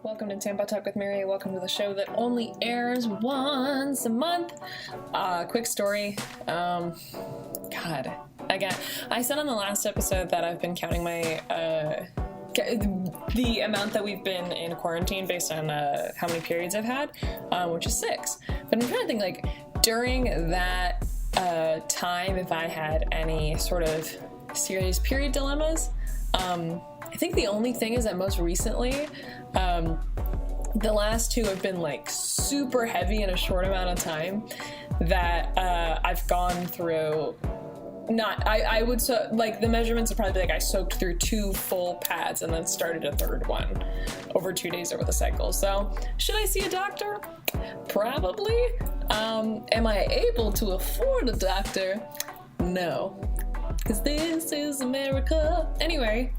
Welcome to Tampa Talk with Mary. Welcome to the show that only airs once a month. Quick story. God, again, I said on the last episode that I've been counting my the amount that we've been in quarantine based on how many periods I've had, which is 6. But I'm trying to think, like, during that time, if I had any sort of serious period dilemmas. I think the only thing is that most recently, the last 2 have been like super heavy in a short amount of time that I've gone through. I would like the measurements would probably be like I soaked through 2 full pads and then started a 3rd one over 2 days over the cycle. So should I see a doctor? Probably. Am I able to afford a doctor? No. Because this is America. Anyway,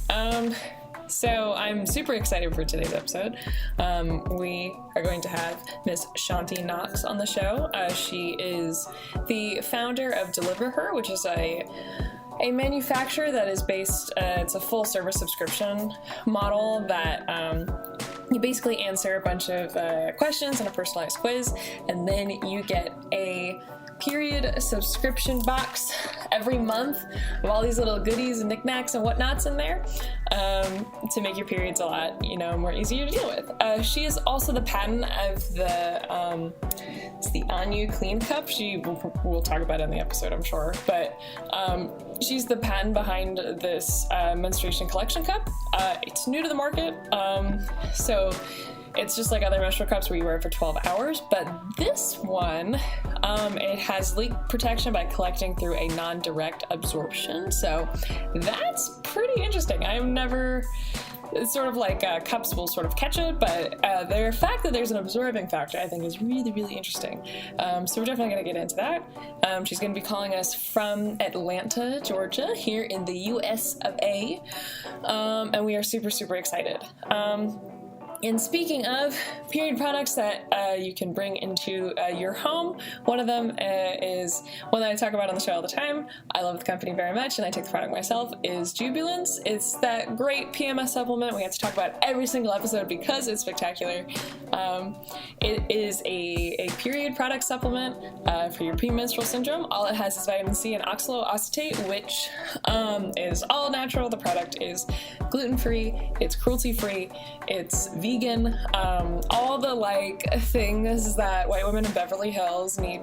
so I'm super excited for today's episode. We are going to have Miss Chante Knox on the show. She is the founder of Delivher, which is a manufacturer that is based, it's a full service subscription model that you basically answer a bunch of questions and a personalized quiz, and then you get a period subscription box every month of all these little goodies and knickknacks and whatnots in there to make your periods a lot, more easier to deal with. She is also the patent of it's the On You Clean Cup. We'll talk about it in the episode, I'm sure, but she's the patent behind this menstruation collection cup. It's new to the market, so it's just like other menstrual cups where you wear it for 12 hours, but this one, it has leak protection by collecting through a non-direct absorption, so that's pretty interesting. It's sort of like cups will sort of catch it, but the fact that there's an absorbing factor, I think, is really, really interesting. So we're definitely going to get into that. She's going to be calling us from Atlanta, Georgia, here in the US of A, and we are super, super excited. And speaking of period products that you can bring into your home, one of them is one that I talk about on the show all the time. I love the company very much, and I take the product myself, is Jubilance. It's that great PMS supplement we have to talk about every single episode because it's spectacular. It is a period product supplement for your premenstrual syndrome. All it has is vitamin C and oxaloacetate, which is all natural. The product is gluten-free, it's cruelty-free, it's vegan, all the things that white women in Beverly Hills need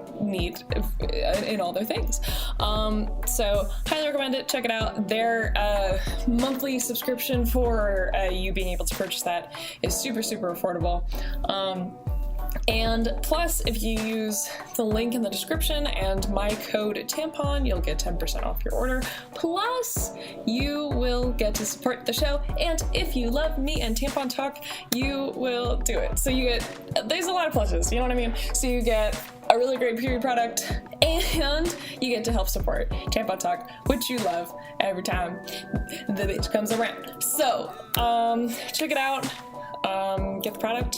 in all their things. So highly recommend it. Check it out. Their monthly subscription for you being able to purchase that is super, super affordable. And plus, if you use the link in the description and my code TAMPON, you'll get 10% off your order. Plus, you will get to support the show. And if you love me and Tampon Talk, you will do it. So there's a lot of pluses, you know what I mean? So you get a really great period product and you get to help support Tampon Talk, which you love every time the bitch comes around. So, check it out, get the product.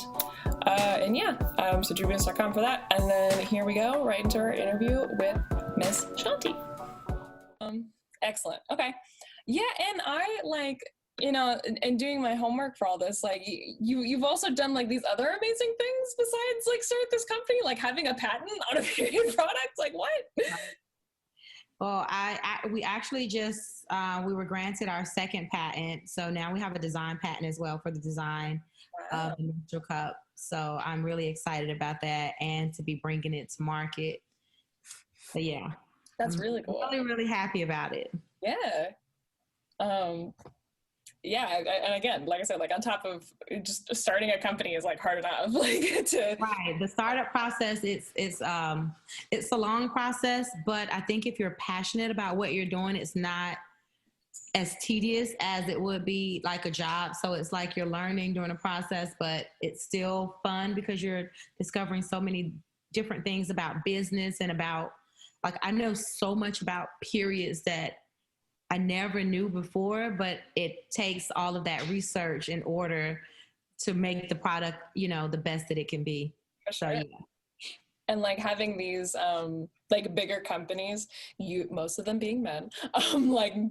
So jubilance.com for that. And then here we go, right into our interview with Miss Chante. Excellent. Okay. Yeah, and I in doing my homework for all this, you've also done these other amazing things besides start this company, having a patent on a period product. What? Well, we actually just we were granted our 2nd patent, so now we have a design patent as well for the design of the Menstrual Cup. So I'm really excited about that and to be bringing it to market. So yeah, that's really cool. I'm really, really happy about it. Yeah. Yeah, and again, like I said, on top of just starting a company is hard enough. Right. The startup process, it's a long process, but I think if you're passionate about what you're doing, it's not as tedious as it would be a job. So it's you're learning during the process, but it's still fun because you're discovering so many different things about business and about I know so much about periods that I never knew before, but it takes all of that research in order to make the product, the best that it can be. For sure. So, yeah. And having these bigger companies, most of them being men,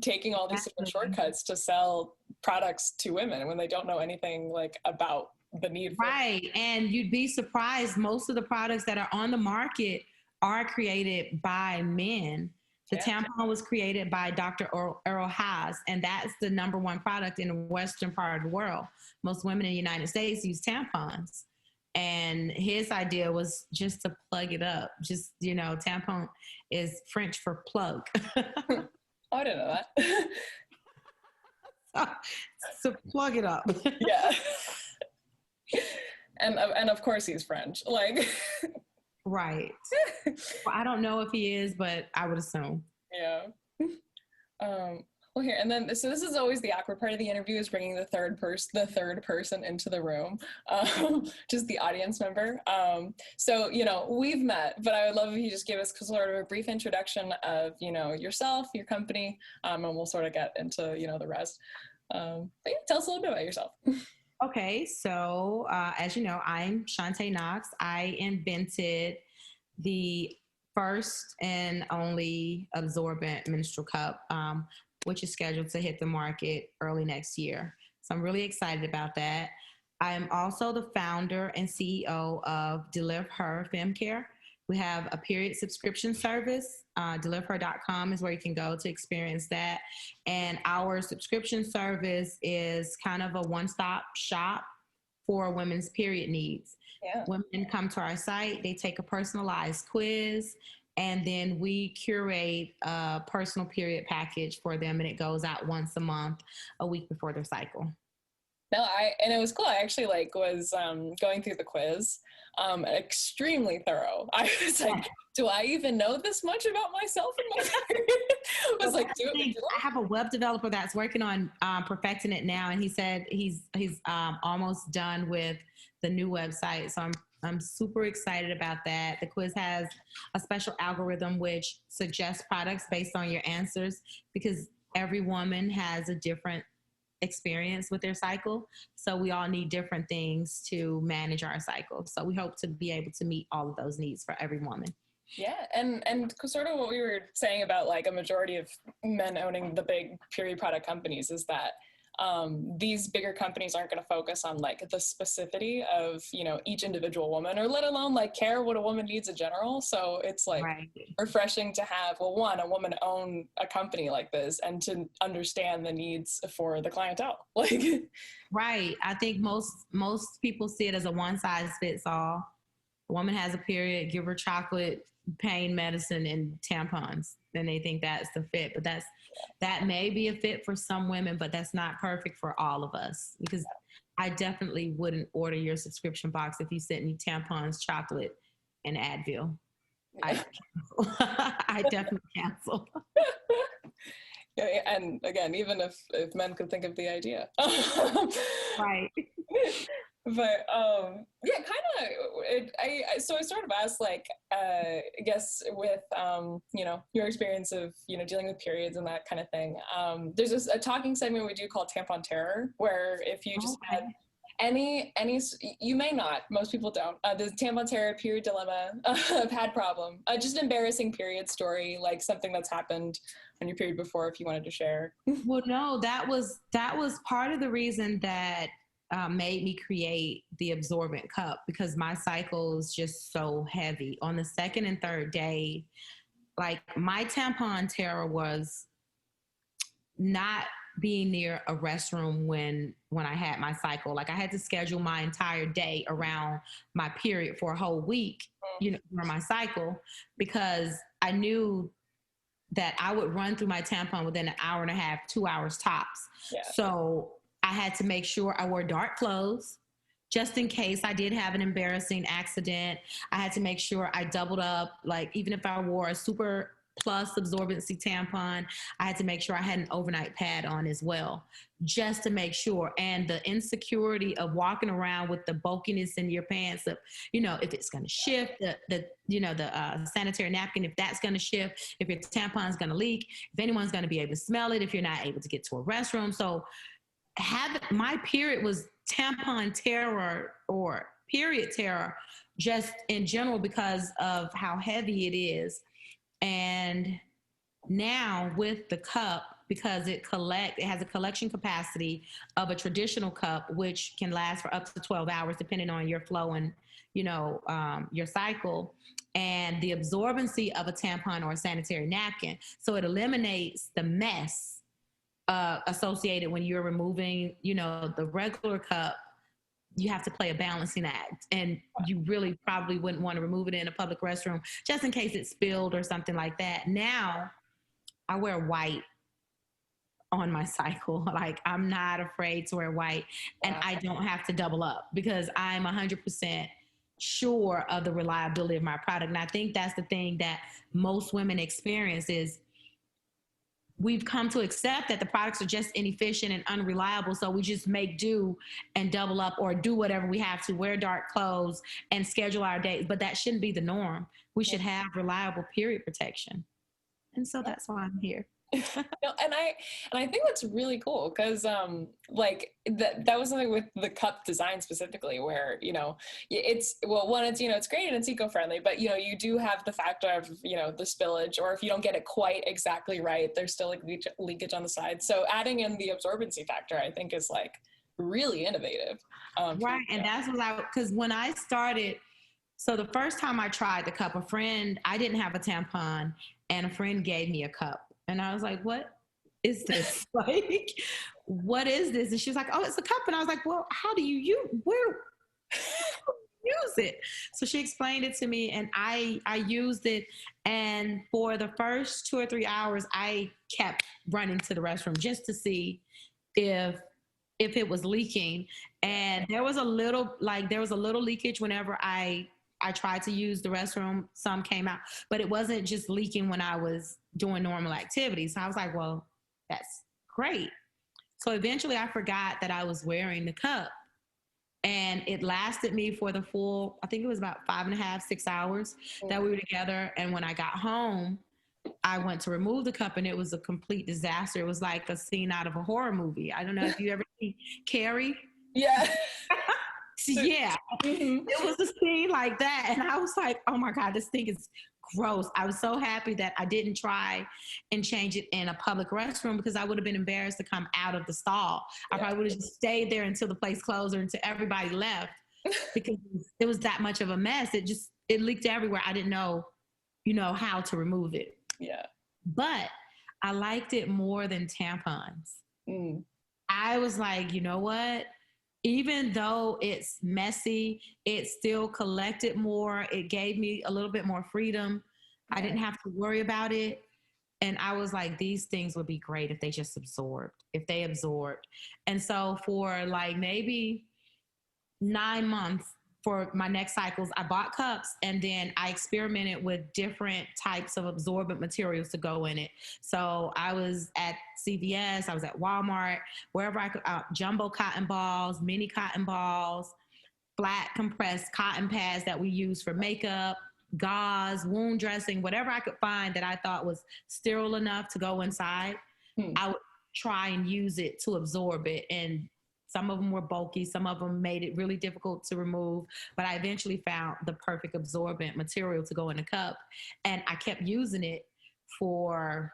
taking all these different shortcuts to sell products to women when they don't know anything about the need for Right. And you'd be surprised. Most of the products that are on the market are created by men. The tampon was created by Dr. Earl Haas, and that's the number one product in the Western part of the world. Most women in the United States use tampons. And his idea was just to plug it up. Just, tampon is French for plug. Oh, I didn't know that. So plug it up. Yeah. And of course he's French. Like right. Well, I don't know if he is, but I would assume. Yeah. Well, here, and then, so this is always the awkward part of the interview, is bringing the third person into the room, just the audience member. So, we've met, but I would love if you just give us sort of a brief introduction of, yourself, your company, and we'll sort of get into, the rest. But yeah, tell us a little bit about yourself. Okay, so as you know, I'm Chante Knox. I invented the first and only absorbent menstrual cup, which is scheduled to hit the market early next year. So I'm really excited about that. I am also the founder and CEO of Delivher Femcare. We have a period subscription service. Delivher.com is where you can go to experience that. And our subscription service is kind of a one-stop shop for women's period needs. Yeah. Women come to our site, they take a personalized quiz, and then we curate a personal period package for them, and it goes out once a month, a week before their cycle. No, and it was cool. I actually was going through the quiz, extremely thorough. I was like, do I even know this much about myself and my period? I was like, I have a web developer that's working on perfecting it now, and he said he's almost done with the new website. So I'm super excited about that. The quiz has a special algorithm which suggests products based on your answers, because every woman has a different experience with their cycle. So we all need different things to manage our cycle. So we hope to be able to meet all of those needs for every woman. Yeah, and sort of what we were saying about a majority of men owning the big period product companies is that these bigger companies aren't going to focus on the specificity of each individual woman, or let alone care what a woman needs in general. So it's right. refreshing to have a woman own a company like this and to understand the needs for the clientele. Right. I think most people see it as a one size fits all. A woman has a period, give her chocolate, pain medicine, and tampons, and they think that's the fit. But that may be a fit for some women, but that's not perfect for all of us, because I definitely wouldn't order your subscription box if you sent me tampons, chocolate, and Advil. I definitely cancel. Yeah, and again, even if men could think of the idea. Right. But yeah, kind of. I sort of asked, I guess with your experience of dealing with periods and that kind of thing. There's a talking segment we do called Tampon Terror, where if you just had any, you may not, most people don't. The Tampon Terror, period dilemma, pad problem, just an embarrassing period story, something that's happened on your period before, if you wanted to share. Well, no, that was part of the reason that made me create the absorbent cup, because my cycle is just so heavy. On the second and third day, my tampon terror was not being near a restroom when I had my cycle. I had to schedule my entire day around my period for a whole week, for my cycle, because I knew that I would run through my tampon within an hour and a half, 2 hours tops. Yeah. So I had to make sure I wore dark clothes just in case I did have an embarrassing accident. I had to make sure I doubled up. Even if I wore a super plus absorbency tampon, I had to make sure I had an overnight pad on as well, just to make sure. And the insecurity of walking around with the bulkiness in your pants, if it's going to shift, the sanitary napkin, if that's going to shift, if your tampon's going to leak, if anyone's going to be able to smell it, if you're not able to get to a restroom. So my period was tampon terror or period terror just in general, because of how heavy it is. And now with the cup, because it has a collection capacity of a traditional cup, which can last for up to 12 hours, depending on your flow and, your cycle, and the absorbency of a tampon or a sanitary napkin. So it eliminates the mess associated when you're removing, the regular cup. You have to play a balancing act, and you really probably wouldn't want to remove it in a public restroom just in case it spilled or something like that. Now I wear white on my cycle. Like, I'm not afraid to wear white, and I don't have to double up because I'm 100% sure of the reliability of my product. And I think that's the thing that most women experience is we've come to accept that the products are just inefficient and unreliable. So we just make do and double up or do whatever we have to, wear dark clothes and schedule our days. But that shouldn't be the norm. We should have reliable period protection. And so that's why I'm here. And I think that's really cool because like that was something with the cup design specifically where it's it's great and it's eco-friendly, but you do have the factor of the spillage, or if you don't get it quite exactly right, there's still like leakage on the side. So adding in the absorbency factor, I think, is like really innovative. Right. And that's what because when I started, so the first time I tried the cup, I didn't have a tampon, and a friend gave me a cup. And I was like, what is this? Like, what is this? And she was like, oh, it's a cup. And I was like, well, how do you use it? So she explained it to me, and I used it. And for the first 2 or 3 hours, I kept running to the restroom just to see if it was leaking. And there was a little leakage whenever I tried to use the restroom. Some came out, but it wasn't just leaking when I was doing normal activities. So I was like, well, that's great. So eventually I forgot that I was wearing the cup, and it lasted me for the full, I think it was about 5.5, 6 hours that we were together. And when I got home, I went to remove the cup, and it was a complete disaster. It was like a scene out of a horror movie. I don't know if you ever seen Carrie. Yeah. Yeah, it was a scene like that. And I was like, oh my God, this thing is gross. I was so happy that I didn't try and change it in a public restroom, because I would have been embarrassed to come out of the stall. I probably would have just stayed there until the place closed or until everybody left, because it was that much of a mess. It leaked everywhere. I didn't know, how to remove it. Yeah. But I liked it more than tampons. I was like, you know what? Even though it's messy, it still collected more. It gave me a little bit more freedom. I didn't have to worry about it. And I was like, these things would be great if they just absorbed. And so for like maybe 9 months for my next cycles, I bought cups, and then I experimented with different types of absorbent materials to go in it. So I was at CVS, I was at Walmart, wherever I could, jumbo cotton balls, mini cotton balls, flat compressed cotton pads that we use for makeup, gauze, wound dressing, whatever I could find that I thought was sterile enough to go inside. I would try and use it to absorb it. And some of them were bulky. Some of them made it really difficult to remove. But I eventually found the perfect absorbent material to go in a cup. And I kept using it for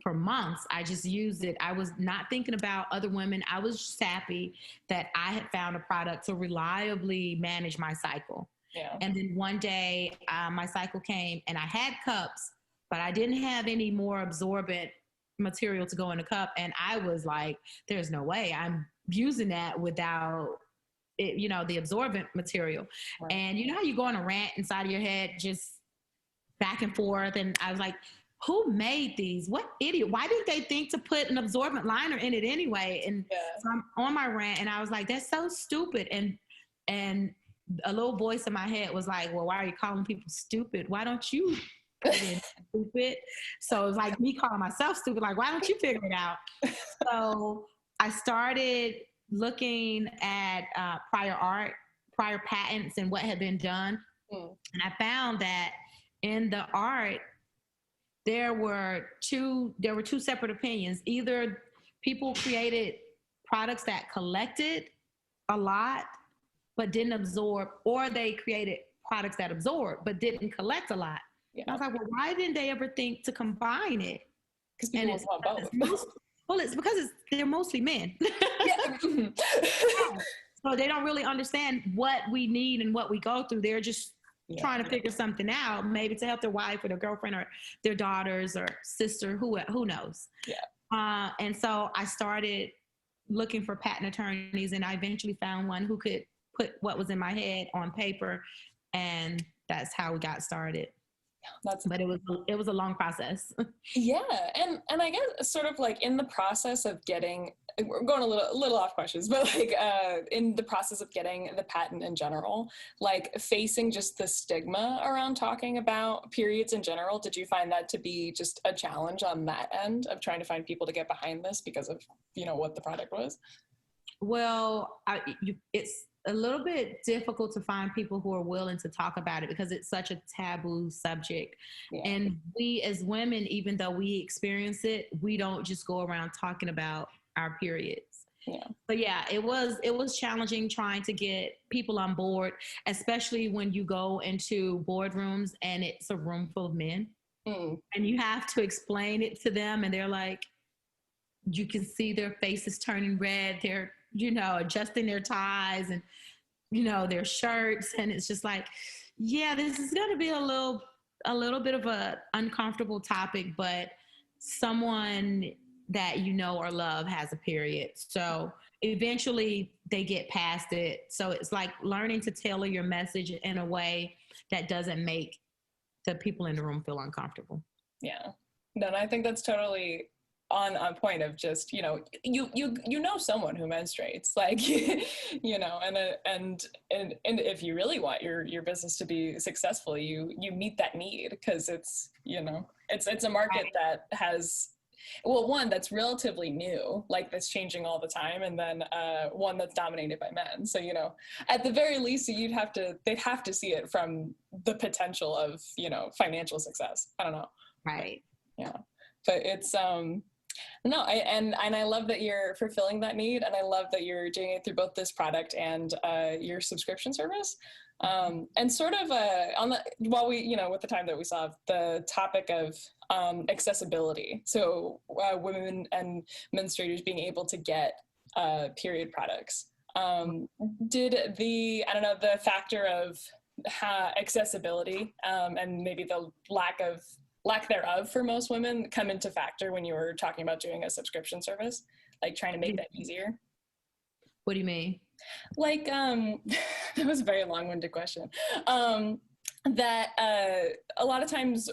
months. I just used it. I was not thinking about other women. I was just happy that I had found a product to reliably manage my cycle. Yeah. And then one day my cycle came, and I had cups, but I didn't have any more absorbent material to go in a cup. And I was like, there's no way I'm using that without it, the absorbent material. Right. And you know how you go on a rant inside of your head, just back and forth. And I was like, who made these? What idiot? Why didn't they think to put an absorbent liner in it anyway? And so I'm on my rant, and I was like, that's so stupid. And a little voice in my head was like, well, why are you calling people stupid? Why don't you stupid? So it was like me calling myself stupid. Like, why don't you figure it out? So I started looking at prior patents and what had been done. And I found that in the art, there were two separate opinions. Either people created products that collected a lot but didn't absorb, or they created products that absorbed but didn't collect a lot. Yeah. I was like, well, why didn't they ever think to combine it? Because people And want both. it's because they're mostly men. Yeah. So they don't really understand what we need and what we go through. They're just trying to figure something out, maybe to help their wife or their girlfriend or their daughters or sister, who knows. Yeah. And so I started looking for patent attorneys, and I eventually found one who could put what was in my head on paper, and that's how we got started. But it was a long process. Yeah, and I guess sort of like in the process of getting, we're going a little off questions, but like in the process of getting the patent in general, like facing just the stigma around talking about periods in general, did you find that to be just a challenge on that end of trying to find people to get behind this because of, you know, what the product was? Well, it's a little bit difficult to find people who are willing to talk about it because it's such a taboo subject. Yeah. And we as women, even though we experience it, we don't just go around talking about our periods. Yeah. But yeah, it was challenging trying to get people on board, especially when you go into boardrooms and it's a room full of men. And you have to explain it to them, and they're like, you can see their faces turning red. They're, you know, adjusting their ties and, you know, their shirts. And it's just like, yeah, this is going to be a little bit of a uncomfortable topic, but someone that you know or love has a period. So eventually they get past it. So it's like learning to tailor your message in a way that doesn't make the people in the room feel uncomfortable. Yeah. No, I think that's totally on point of just, you know, you know someone who menstruates, like, you know, and if you really want your business to be successful, you meet that need, because it's, you know, it's a market that has, well, one that's relatively new, like that's changing all the time, and then one that's dominated by men. So, you know, at the very least, they'd have to see it from the potential of, you know, financial success. I don't know. Right. Yeah. But it's no, I love that you're fulfilling that need, and I love that you're doing it through both this product and your subscription service. And sort of on the, while we, you know, with the time that we saw, the topic of accessibility. So women and menstruators being able to get period products. Did the factor of accessibility and maybe the lack thereof for most women come into factor when you were talking about doing a subscription service, like trying to make that easier? What do you mean? Like, that was a very long-winded question. That a lot of times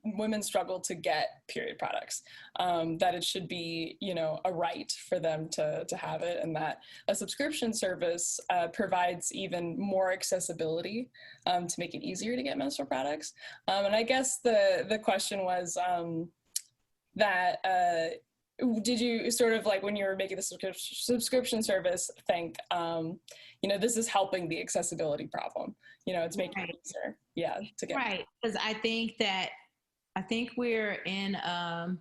women struggle to get period products, that it should be, you know, a right for them to have it, and that a subscription service provides even more accessibility to make it easier to get menstrual products. And I guess the question was that did you sort of, like, when you were making the subscription service, think, you know, this is helping the accessibility problem, you know, it's making it easier, to get right? Because I think we're in a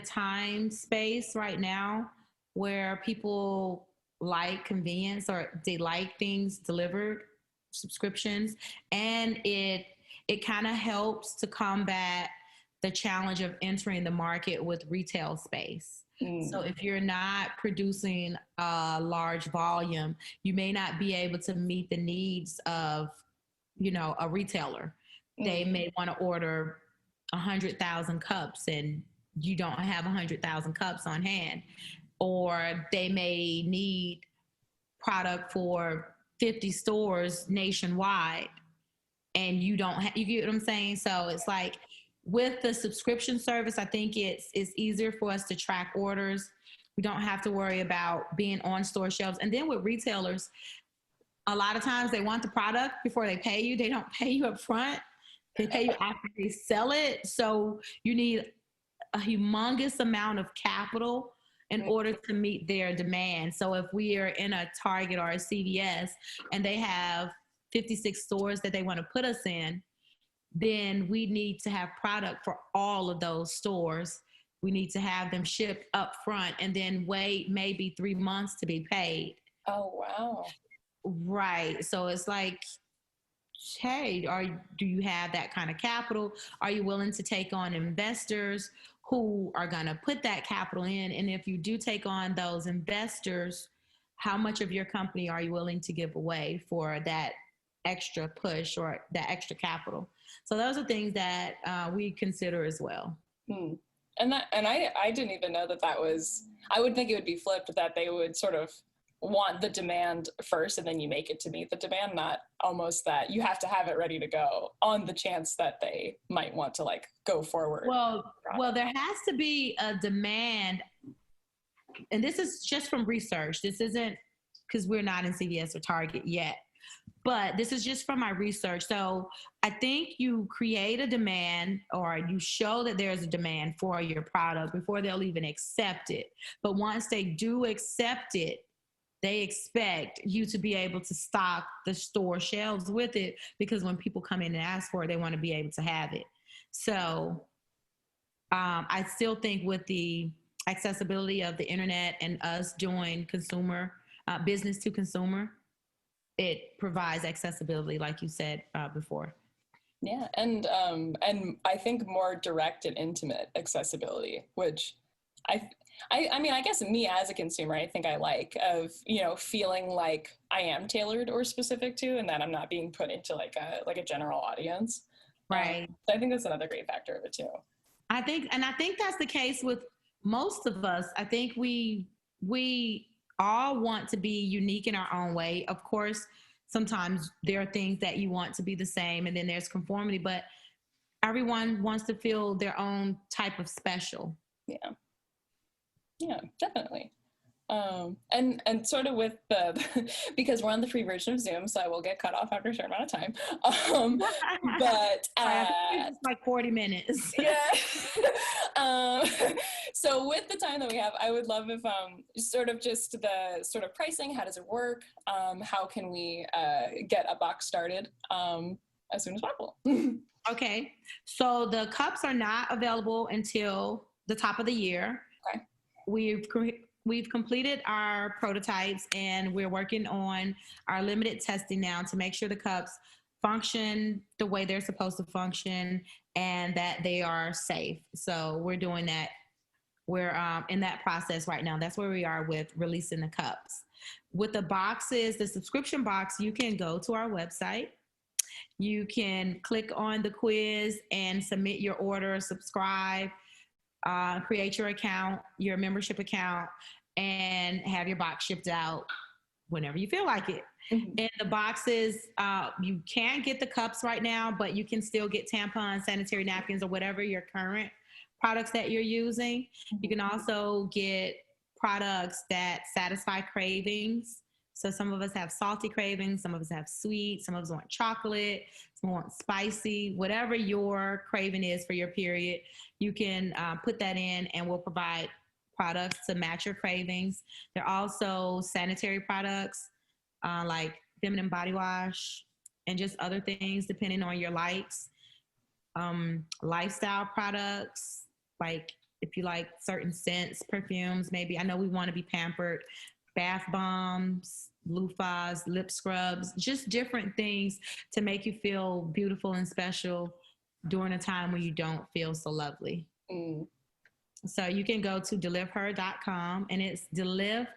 time space right now where people like convenience, or they like things delivered, subscriptions, and it kind of helps to combat the challenge of entering the market with retail space. So if you're not producing a large volume, you may not be able to meet the needs of, you know, a retailer. They may want to order 100,000 cups and you don't have 100,000 cups on hand. Or they may need product for 50 stores nationwide and you don't have, you get what I'm saying? So it's like, with the subscription service, I think it's easier for us to track orders. We don't have to worry about being on store shelves. And then with retailers, a lot of times they want the product before they pay you. They don't pay you up front. They pay you after they sell it. So you need a humongous amount of capital in order to meet their demand. So if we are in a Target or a CVS and they have 56 stores that they want to put us in, then we need to have product for all of those stores. We need to have them shipped up front and then wait maybe 3 months to be paid. Oh, wow. Right. So it's like hey, do you have that kind of capital? Are you willing to take on investors who are going to put that capital in? And if you do take on those investors, how much of your company are you willing to give away for that extra push or that extra capital? So those are things that we consider as well. Hmm. And I didn't even know that was, I would think it would be flipped, that they would sort of want the demand first and then you make it to meet the demand, not almost that you have to have it ready to go on the chance that they might want to like go forward. Well, there has to be a demand, and this is just from research. This isn't because we're not in CVS or Target yet, but this is just from my research. So I think you create a demand, or you show that there's a demand for your product before they'll even accept it. But once they do accept it, they expect you to be able to stock the store shelves with it, because when people come in and ask for it, they want to be able to have it. So I still think with the accessibility of the internet and us doing consumer business to consumer, it provides accessibility, like you said before. Yeah, and I think more direct and intimate accessibility, which I mean, I guess me as a consumer, I think I like, of, you know, feeling like I am tailored or specific to, and that I'm not being put into like a general audience. Right. So I think that's another great factor of it too. I think that's the case with most of us. I think we all want to be unique in our own way. Of course, sometimes there are things that you want to be the same, and then there's conformity, but everyone wants to feel their own type of special. Yeah, definitely. And sort of with the, because we're on the free version of Zoom, so I will get cut off after a certain amount of time. But it's like 40 minutes. Yeah. So with the time that we have, I would love if sort of just the sort of pricing, how does it work? How can we get a box started as soon as possible? Okay, so the cups are not available until the top of the year. Okay. We've completed our prototypes, and we're working on our limited testing now to make sure the cups function the way they're supposed to function and that they are safe. So we're doing that. We're in that process right now. That's where we are with releasing the cups. With the boxes, the subscription box, you can go to our website. You can click on the quiz and submit your order, subscribe, create your account, your membership account, and have your box shipped out whenever you feel like it. Mm-hmm. And the boxes, you can't get the cups right now, but you can still get tampons, sanitary napkins, or whatever your current products that you're using. Mm-hmm. You can also get products that satisfy cravings. So some of us have salty cravings, some of us have sweet, some of us want chocolate, some want spicy, whatever your craving is for your period, you can put that in, and we'll provide products to match your cravings. There are also sanitary products like feminine body wash and just other things depending on your likes. Lifestyle products, like if you like certain scents, perfumes, maybe. I know we want to be pampered. Bath bombs, loofahs, lip scrubs, just different things to make you feel beautiful and special during a time when you don't feel so lovely. Mm. So you can go to delivher.com, and it's Delivher.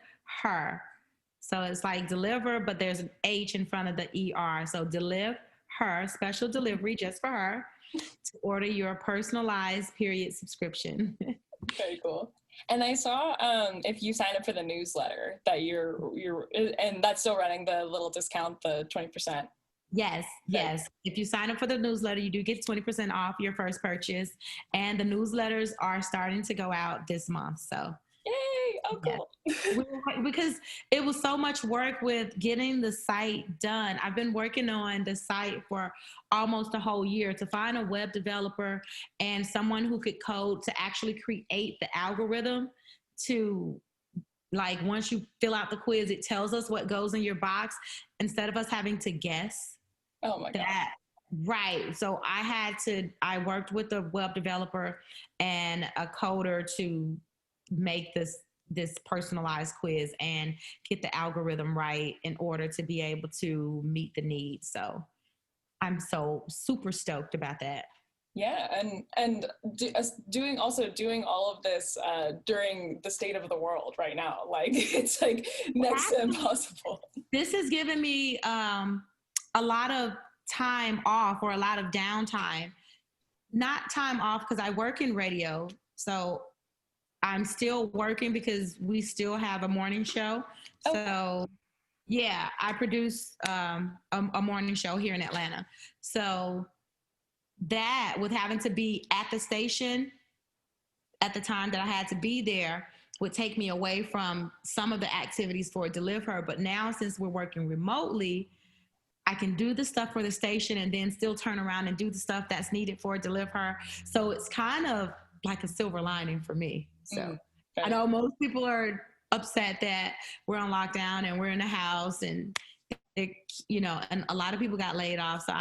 So it's like deliver, but there's an H in front of the ER. So Delivher, special delivery just for her, to order your personalized period subscription. Very cool. And I saw if you sign up for the newsletter that you're and that's still running the little discount, the 20%. Yes. If you sign up for the newsletter, you do get 20% off your first purchase. And the newsletters are starting to go out this month. So yay! Oh, cool. Yeah. Because it was so much work with getting the site done. I've been working on the site for almost a whole year to find a web developer and someone who could code to actually create the algorithm to, like, once you fill out the quiz, it tells us what goes in your box instead of us having to guess. Oh my God. Right. So I worked with a web developer and a coder to make this personalized quiz and get the algorithm right in order to be able to meet the needs. So I'm so super stoked about that. Yeah, doing all of this during the state of the world right now, like it's like next to impossible. This has given me a lot of time off, or a lot of downtime. Not time off because I work in radio, so I'm still working because we still have a morning show. So yeah, I produce a morning show here in Atlanta. So that, with having to be at the station at the time that I had to be there, would take me away from some of the activities for Delivher. But now, since we're working remotely, I can do the stuff for the station and then still turn around and do the stuff that's needed for Delivher. So it's kind of like a silver lining for me. So I know most people are upset that we're on lockdown and we're in the house, and and a lot of people got laid off. So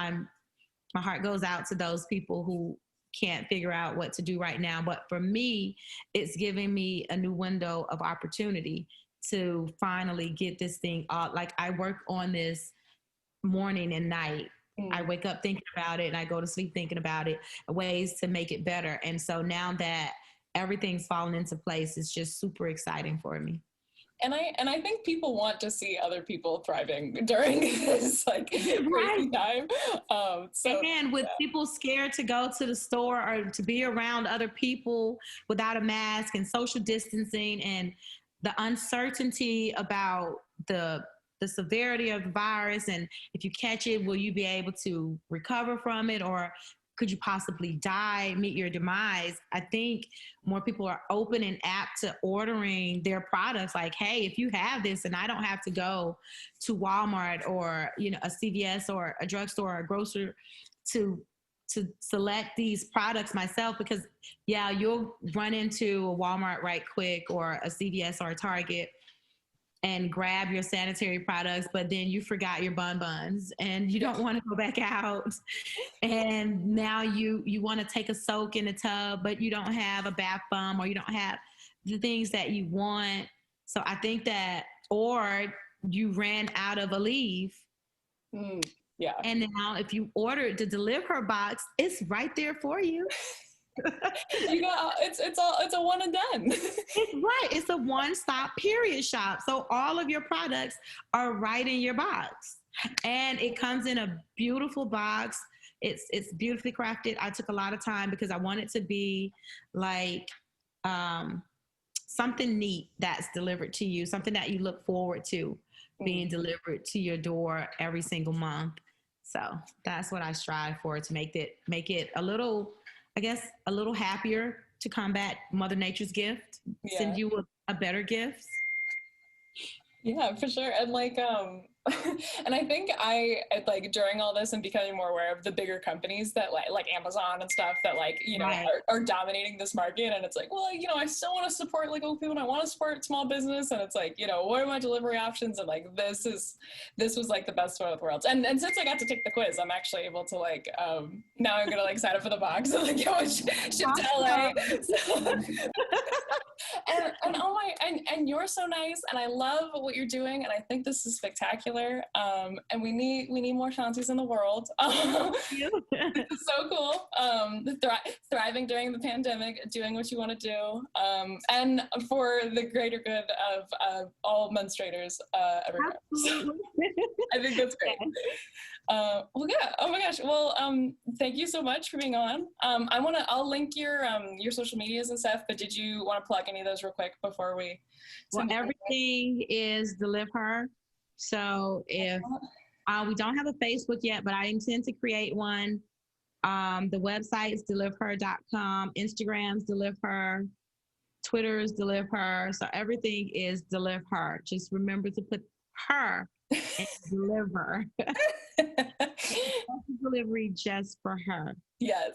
my heart goes out to those people who can't figure out what to do right now. But for me, it's giving me a new window of opportunity to finally get this thing out. Like, I work on this morning and night. I wake up thinking about it and I go to sleep thinking about it, ways to make it better. And so now that everything's fallen into place, it's just super exciting for me. And I think people want to see other people thriving during this like crazy time. With people scared to go to the store or to be around other people without a mask and social distancing, and the uncertainty about the severity of the virus, and if you catch it, will you be able to recover from it, or could you possibly die, meet your demise? I think more people are open and apt to ordering their products. Like, hey, if you have this, and I don't have to go to Walmart or a CVS or a drugstore or a grocer to select these products myself, because you'll run into a Walmart right quick, or a CVS or a Target, and grab your sanitary products, but then you forgot your buns and you don't want to go back out. And now you want to take a soak in a tub, but you don't have a bath bomb, or you don't have the things that you want. So I think that, or you ran out of Aleve. Yeah. And now if you ordered the Delivher box, it's right there for you. It's a one and done. It's right. It's a one-stop period shop. So all of your products are right in your box, and it comes in a beautiful box. It's beautifully crafted. I took a lot of time because I want it to be like something neat that's delivered to you, something that you look forward to being delivered to your door every single month. So that's what I strive for, to make it a little, I guess, a little happier, to combat Mother Nature's gift, send you a better gift. Yeah, for sure. And like, and I think I like during all this and becoming more aware of the bigger companies that like Amazon and stuff that are dominating this market. And it's like, well, I still want to support like local people, and I want to support small business. And it's like, what are my delivery options? And like, this was like the best one of the world. And since I got to take the quiz, I'm actually able to like, now I'm gonna like sign up for the box and like ship to LA. And oh my, and you're so nice, and I love what you're doing, and I think this is spectacular. And we need more Chantes in the world. This is so cool. Thriving during the pandemic, doing what you want to do, and for the greater good of all menstruators everywhere. So, I think that's great. Well, yeah. Oh my gosh. Well, thank you so much for being on. I'll link your social medias and stuff, but did you want to plug any of those real quick before we? Well, everything is Delivher. So if we don't have a Facebook yet, but I intend to create one. The website is delivher.com, Instagram's Delivher, Twitter's Delivher. So everything is Delivher. Just remember to put her and deliver. Delivery just for her. Yes.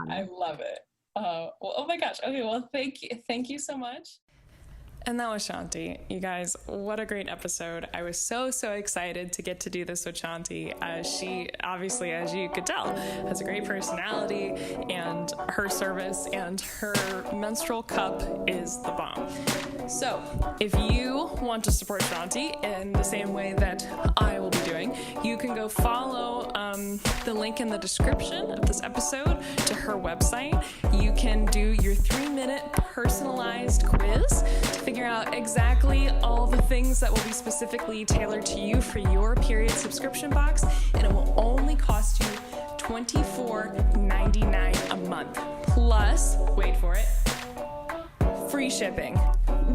I love it. Well, oh my gosh. Okay. Well, thank you so much. And that was Chante. You guys, what a great episode. I was so excited to get to do this with Chante. She obviously, as you could tell, has a great personality, and her service and her menstrual cup is the bomb. So if you want to support Chante in the same way that I will be doing, you you can go follow the link in the description of this episode to her website. You can do your 3-minute personalized quiz to figure out exactly all the things that will be specifically tailored to you for your period subscription box, and it will only cost you $24.99 a month. Plus, wait for it, free shipping.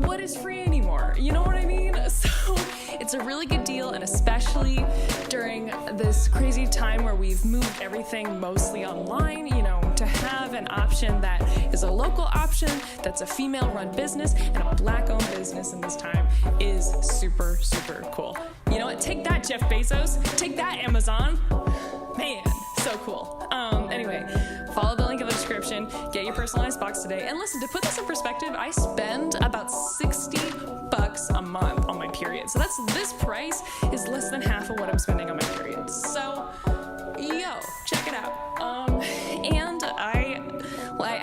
What is free anymore? You know what I mean? So it's a really good deal, and especially during this crazy time where we've moved everything mostly online, you know, to have an option that is a local option, that's a female-run business and a Black-owned business in this time is super, super cool. You know what? Take that, Jeff Bezos. Take that, Amazon. Man, so cool. Anyway, follow the link in the description, get your personalized box today. And listen, to put this in perspective, I spend about $60 a month on my period. So this price is less than half of what I'm spending on my period. So, check it out. And I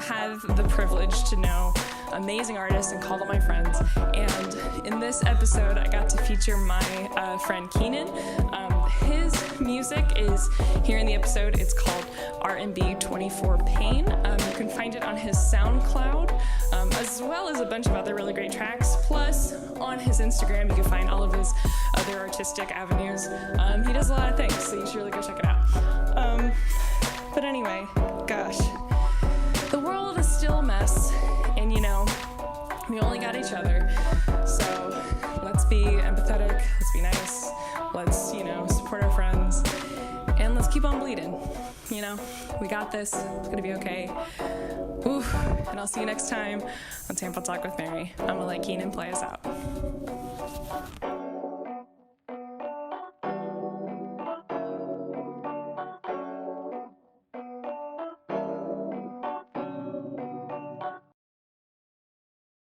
have the privilege to know amazing artists and call them my friends. And in this episode, I got to feature my friend Keenan. His music is here in the episode. It's called R&B 24 Pain. You can find it on his SoundCloud, as well as a bunch of other really great tracks. Plus, on his Instagram, you can find all of his other artistic avenues. He does a lot of things, so you should really go check it out. But anyway, gosh, the world is still a mess, and we only got each other. So let's be empathetic, let's be nice, let's, support our friends, and let's keep on bleeding. We got this, it's gonna be okay. Ooh, and I'll see you next time on Tampa Talk with Mary. I'm gonna let Keenan play us out.